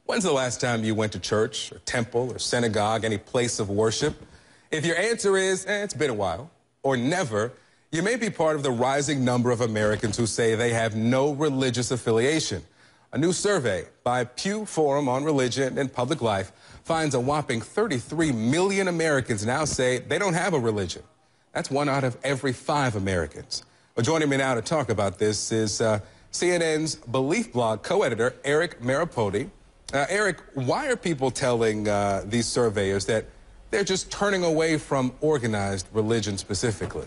When's the last time you went to church, or temple, or synagogue, any place of worship? If your answer is, it's been a while, or never, you may be part of the rising number of Americans who say they have no religious affiliation. A new survey by Pew Forum on Religion and Public Life finds a whopping 33 million Americans now say they don't have a religion. That's 1 out of every 5 Americans. Well, joining me now to talk about this is CNN's Belief blog co-editor, Eric Maripodi. Eric, why are people telling these surveyors that they're just turning away from organized religion specifically?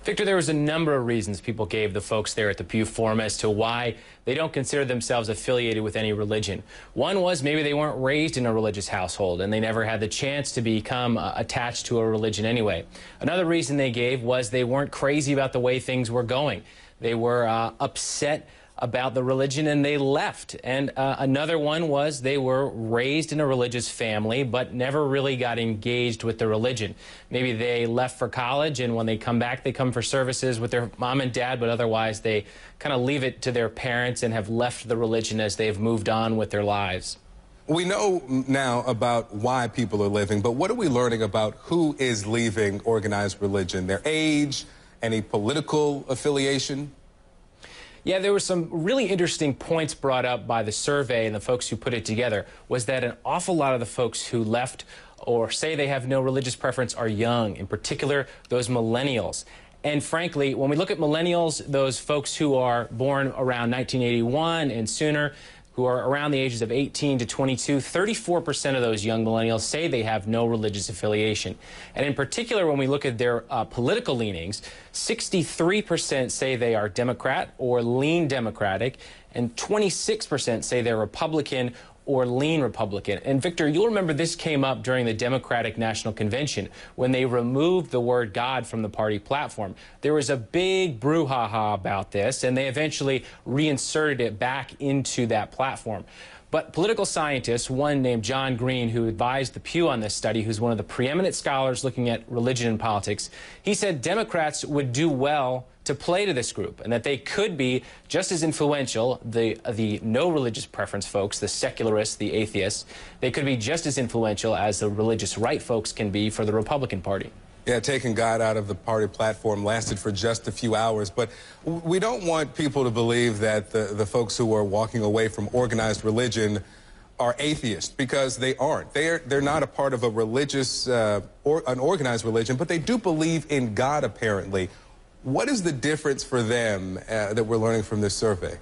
Victor, there was a number of reasons people gave the folks there at the Pew Forum as to why they don't consider themselves affiliated with any religion. One was maybe they weren't raised in a religious household and they never had the chance to become attached to a religion anyway. Another reason they gave was they weren't crazy about the way things were going. They were upset about the religion and they left. And another one was they were raised in a religious family but never really got engaged with the religion. Maybe they left for college and when they come back they come for services with their mom and dad, but otherwise they kind of leave it to their parents and have left the religion as they've moved on with their lives. We know now about why people are leaving, but what are we learning about who is leaving organized religion? Their age, any political affiliation? Yeah, there were some really interesting points brought up by the survey and the folks who put it together, was that an awful lot of the folks who left or say they have no religious preference are young, in particular those millennials. And frankly, when we look at millennials, those folks who are born around 1981 and sooner, who are around the ages of 18 to 22, 34% of those young millennials say they have no religious affiliation. And in particular, when we look at their political leanings, 63% say they are Democrat or lean Democratic, and 26% say they're Republican or lean Republican. And Victor, you'll remember this came up during the Democratic National Convention when they removed the word God from the party platform. There was a big brouhaha about this, and they eventually reinserted it back into that platform. But political scientists, one named John Green, who advised the Pew on this study, who's one of the preeminent scholars looking at religion and politics, he said Democrats would do well to play to this group and that they could be just as influential, the no religious preference folks, the secularists, the atheists, they could be just as influential as the religious right folks can be for the Republican Party. Yeah, taking God out of the party platform lasted for just a few hours, but we don't want people to believe that the folks who are walking away from organized religion are atheists, because they aren't. They're not a part of a religious or an organized religion, but they do believe in God apparently. What is the difference for them that we're learning from this survey?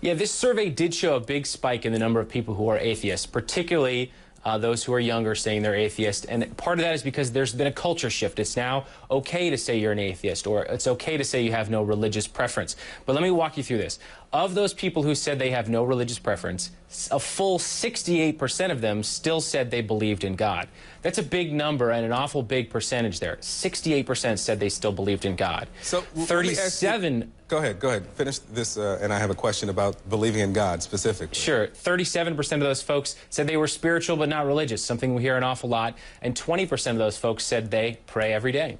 Yeah, this survey did show a big spike in the number of people who are atheists, particularly those who are younger saying they're atheist. And part of that is because there's been a culture shift. It's now okay to say you're an atheist, or it's okay to say you have no religious preference. But let me walk you through this. Of those people who said they have no religious preference, a full 68% of them still said they believed in God. That's a big number and an awful big percentage there. 68% said they still believed in God. So 37... Go ahead. Finish this, and I have a question about believing in God specifically. Sure. 37% of those folks said they were spiritual but not religious, something we hear an awful lot. And 20% of those folks said they pray every day.